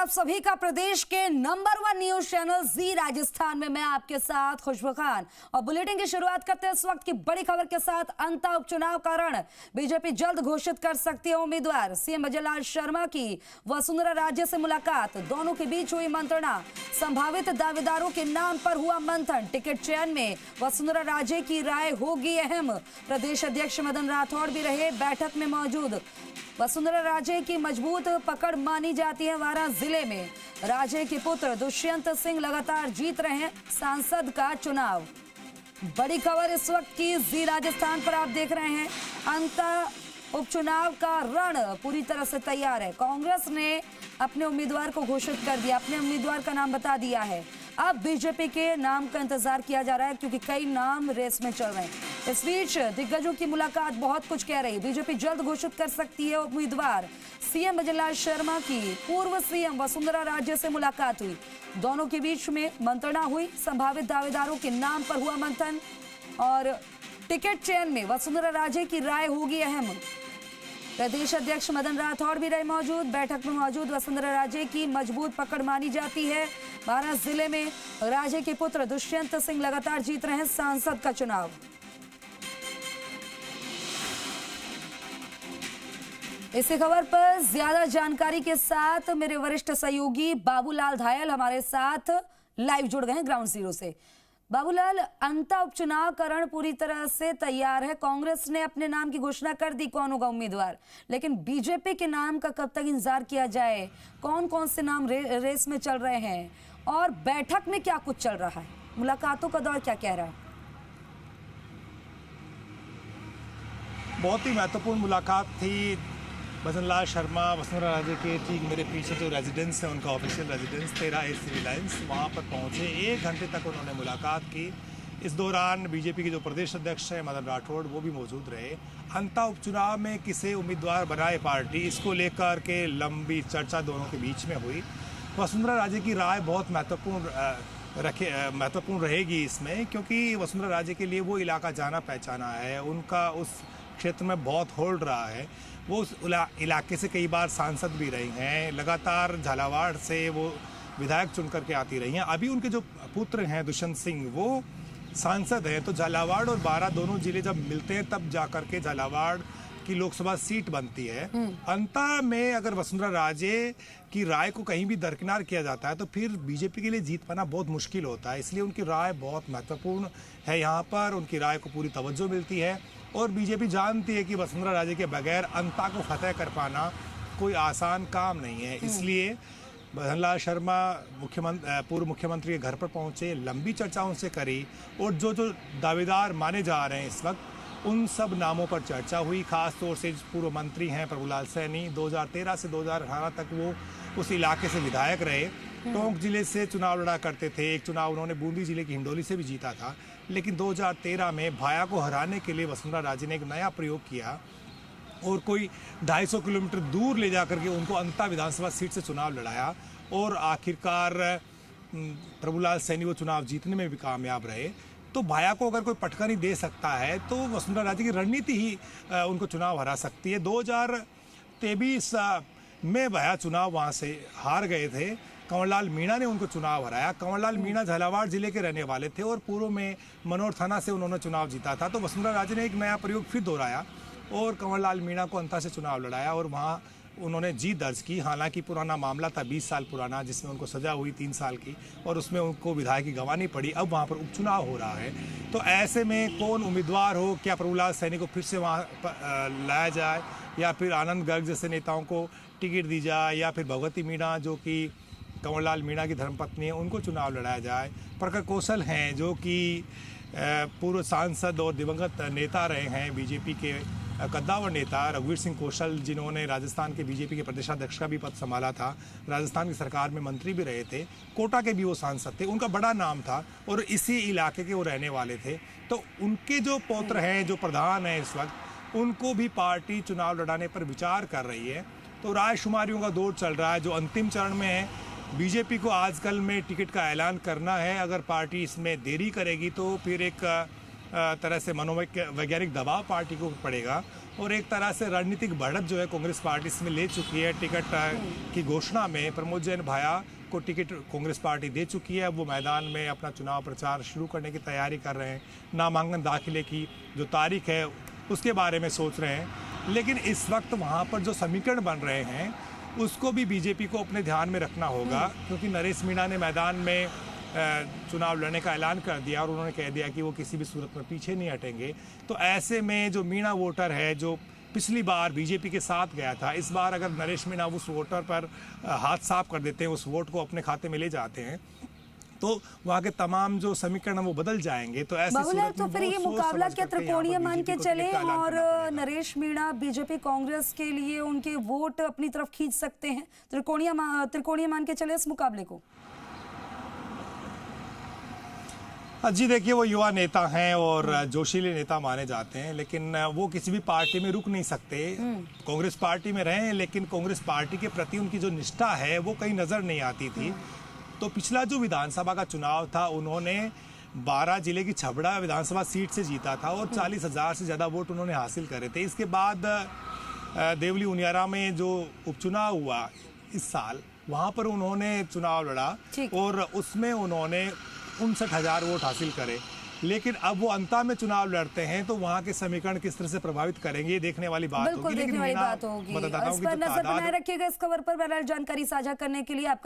आप सभी का प्रदेश के नंबर 1 न्यूज चैनल जी राजस्थान में मैं आपके साथ खुशबू खान। और बुलेटिन की शुरुआत करते हैं इस वक्त की बड़ी खबर के साथ। अंता उपचुनाव का रण, बीजेपी जल्द घोषित कर सकती है उम्मीदवार। सीएम भजनलाल शर्मा की वसुंधरा राजे से मुलाकात, दोनों के बीच हुई मंत्रणा। संभावित दावेदारों के नाम पर हुआ मंथन, टिकट चयन में वसुंधरा राजे की राय होगी अहम। प्रदेश अध्यक्ष मदन राठौड़ भी रहे बैठक में मौजूद। वसुंधरा राजे की मजबूत पकड़ मानी जाती है वारा जिले में। राजे के पुत्र दुष्यंत सिंह लगातार जीत रहे हैं सांसद का चुनाव। बड़ी खबर इस वक्त की जी राजस्थान पर आप देख रहे हैं। अंत उपचुनाव का रण पूरी तरह से तैयार है। कांग्रेस ने अपने उम्मीदवार को घोषित कर दिया, अपने उम्मीदवार का नाम बता दिया है। अब बीजेपी के नाम का इंतजार किया जा रहा है क्योंकि कई नाम रेस में चल रहे हैं। इस बीच दिग्गजों की मुलाकात बहुत कुछ कह रही है। बीजेपी जल्द घोषित कर सकती है उम्मीदवार। सीएम भजनलाल शर्मा की पूर्व सीएम वसुंधरा राजे से मुलाकात हुई, दोनों के बीच में मंत्रणा हुई। संभावित दावेदारों के नाम पर हुआ मंथन और टिकट चयन में वसुंधरा राजे की राय होगी अहम। प्रदेश अध्यक्ष मदन राठौड़ भी रहे मौजूद। बैठक में मौजूद वसुंधरा राजे की मजबूत पकड़ मानी जाती है। महाराष्ट्र जिले में राजे के पुत्र दुष्यंत सिंह लगातार जीत रहे हैं सांसद का चुनाव। इसी खबर पर ज्यादा जानकारी के साथ मेरे वरिष्ठ सहयोगी बाबूलाल धायल हमारे साथ लाइव जुड़ गए हैं ग्राउंड जीरो से। बाबूलाल, अंता उपचुनाव का रण पूरी तरह से तैयार है। कांग्रेस ने अपने नाम की घोषणा कर दी कौन होगा उम्मीदवार, लेकिन बीजेपी के नाम का कब तक इंतजार किया जाए? कौन कौन से नाम रेस में चल रहे हैं और बैठक में क्या कुछ चल रहा है? मुलाकातों का दौर क्या कह रहा है? बहुत ही महत्वपूर्ण मुलाकात थी। भजनलाल शर्मा वसुंधरा राजे के ठीक मेरे पीछे जो रेजिडेंस है, उनका official residence 13A civil lines, वहाँ पर पहुँचे। 1 घंटे तक उन्होंने मुलाकात की। इस दौरान बीजेपी के जो प्रदेश अध्यक्ष हैं मदन राठौड़, वो भी मौजूद रहे। अंता उपचुनाव में किसे उम्मीदवार बनाए पार्टी, इसको लेकर के लंबी चर्चा दोनों के बीच में हुई। वसुंधरा राजे की राय बहुत महत्वपूर्ण रहेगी इसमें, क्योंकि वसुंधरा राजे के लिए वो इलाका जाना पहचाना है। उनका उस क्षेत्र में बहुत होल्ड रहा है। वो उस इलाके से कई बार सांसद भी रही हैं। लगातार झालावाड़ से वो विधायक चुन करके आती रही हैं। अभी उनके जो पुत्र हैं दुष्यंत सिंह, वो सांसद हैं। तो झालावाड़ और बारां दोनों जिले जब मिलते हैं तब जाकर के झालावाड़ की लोकसभा सीट बनती है। अंता में अगर वसुंधरा राजे की राय को कहीं भी दरकिनार किया जाता है तो फिर बीजेपी के लिए जीत पाना बहुत मुश्किल होता है। इसलिए उनकी राय बहुत महत्वपूर्ण है। यहाँ पर उनकी राय को पूरी तवज्जो मिलती है और बीजेपी जानती है कि वसुंधरा राजे के बगैर अंता को फतेह कर पाना कोई आसान काम नहीं है। इसलिए भजनलाल शर्मा पूर्व मुख्यमंत्री के घर पर पहुंचे, लंबी चर्चा उनसे करी और जो दावेदार माने जा रहे हैं इस वक्त, उन सब नामों पर चर्चा हुई। खास तौर से पूर्व मंत्री हैं प्रभुलाल सैनी, 2013 से 2018 तक वो उस इलाके से विधायक रहे। टोंक जिले से चुनाव लड़ा करते थे। एक चुनाव उन्होंने बूंदी जिले की हिंडोली से भी जीता था। लेकिन 2013 में भाया को हराने के लिए वसुंधरा राजे ने एक नया प्रयोग किया और कोई 250 किलोमीटर दूर ले जाकर के उनको अंता विधानसभा सीट से चुनाव लड़ाया और आखिरकार प्रभुलाल सैनी वो चुनाव जीतने में भी कामयाब रहे। तो भाया को अगर कोई पटका नहीं दे सकता है तो वसुंधरा राजे की रणनीति ही उनको चुनाव हरा सकती है। 2023 में भाया चुनाव वहाँ से हार गए थे। कंवरलाल मीणा ने उनको चुनाव हराया। कंवरलाल मीणा झालावाड़ जिले के रहने वाले थे और पूर्व में मनोर थाना से उन्होंने चुनाव जीता था। तो वसुंधरा राजे ने एक नया प्रयोग फिर दोहराया और कंवरलाल मीणा को अंता से चुनाव लड़ाया और वहाँ उन्होंने जीत दर्ज की। हालांकि पुराना मामला था 20 साल पुराना, जिसमें उनको सजा हुई 3 साल की और उसमें उनको विधायकी गंवानी पड़ी। अब वहाँ पर उपचुनाव हो रहा है। तो ऐसे में कौन उम्मीदवार हो, क्या प्रभुलाल सैनी को फिर से वहाँ लाया जाए या फिर आनंद गर्ग जैसे नेताओं को टिकट दी जाए या फिर भगवती मीणा जो कि कंवरलाल मीणा की धर्मपत्नी है उनको चुनाव लड़ाया जाए। प्रखर कौशल हैं जो कि पूर्व सांसद और दिवंगत नेता रहे हैं, बीजेपी के कद्दावर नेता रघुवीर सिंह कौशल, जिन्होंने राजस्थान के बीजेपी के प्रदेशाध्यक्ष का भी पद संभाला था, राजस्थान की सरकार में मंत्री भी रहे थे, कोटा के भी वो सांसद थे, उनका बड़ा नाम था और इसी इलाके के वो रहने वाले थे। तो उनके जो पौत्र हैं, जो प्रधान हैं इस वक्त, उनको भी पार्टी चुनाव लड़ाने पर विचार कर रही है। तो रायशुमारियों का दौर चल रहा है जो अंतिम चरण में है। बीजेपी को आजकल में टिकट का ऐलान करना है। अगर पार्टी इसमें देरी करेगी तो फिर एक तरह से मनोवैज्ञानिक दबाव पार्टी को पड़ेगा और एक तरह से रणनीतिक बढ़त जो है कांग्रेस पार्टी इसमें ले चुकी है। टिकट की घोषणा में प्रमोद जैन भाया को टिकट कांग्रेस पार्टी दे चुकी है। अब वो मैदान में अपना चुनाव प्रचार शुरू करने की तैयारी कर रहे हैं। नामांकन दाखिले की जो तारीख है उसके बारे में सोच रहे हैं। लेकिन इस वक्त वहाँ पर जो समीकरण बन रहे हैं उसको भी बीजेपी को अपने ध्यान में रखना होगा, क्योंकि नरेश मीणा ने मैदान में चुनाव लड़ने का ऐलान कर दिया और उन्होंने कह दिया कि वो किसी भी सूरत में पीछे नहीं हटेंगे। तो ऐसे में जो मीणा वोटर है, जो पिछली बार बीजेपी के साथ गया था, इस बार अगर नरेश मीणा उस वोटर पर हाथ साफ कर देते हैं, उस वोट को अपने खाते में ले जाते हैं, तो वहाँ के तमाम जो समीकरण वो बदल जाएंगे। तो ऐसे बाबूलाल, तो फिर ये मुकाबला क्या त्रिकोणीय मान के चले और नरेश मीणा बीजेपी कांग्रेस के लिए उनके वोट अपनी तरफ खींच सकते हैं? त्रिकोणीय मान के चले इस मुकाबले को? जी देखिए, वो युवा नेता हैं और जोशीले नेता माने जाते हैं, लेकिन वो किसी भी पार्टी में रुक नहीं सकते। कांग्रेस पार्टी में रहे, लेकिन कांग्रेस पार्टी के प्रति उनकी जो निष्ठा है वो कहीं नजर नहीं आती थी। तो पिछला जो विधानसभा का चुनाव था, उन्होंने 12 जिले की छबड़ा विधानसभा सीट से जीता था और 40,000 से ज़्यादा वोट उन्होंने हासिल करे थे। इसके बाद देवली उनियारा में जो उपचुनाव हुआ इस साल, वहाँ पर उन्होंने चुनाव लड़ा और उसमें उन्होंने 59,000 वोट हासिल करे। लेकिन अब वो अंता में चुनाव लड़ते हैं, तो वहाँ के समीकरण किस तरह से प्रभावित करेंगे, ये देखने वाली बात होगी। बिल्कुल देखने वाली बात होगी। इस पर नजर बनाए रखिएगा। इस खबर पर बहरहाल जानकारी साझा करने के लिए आपका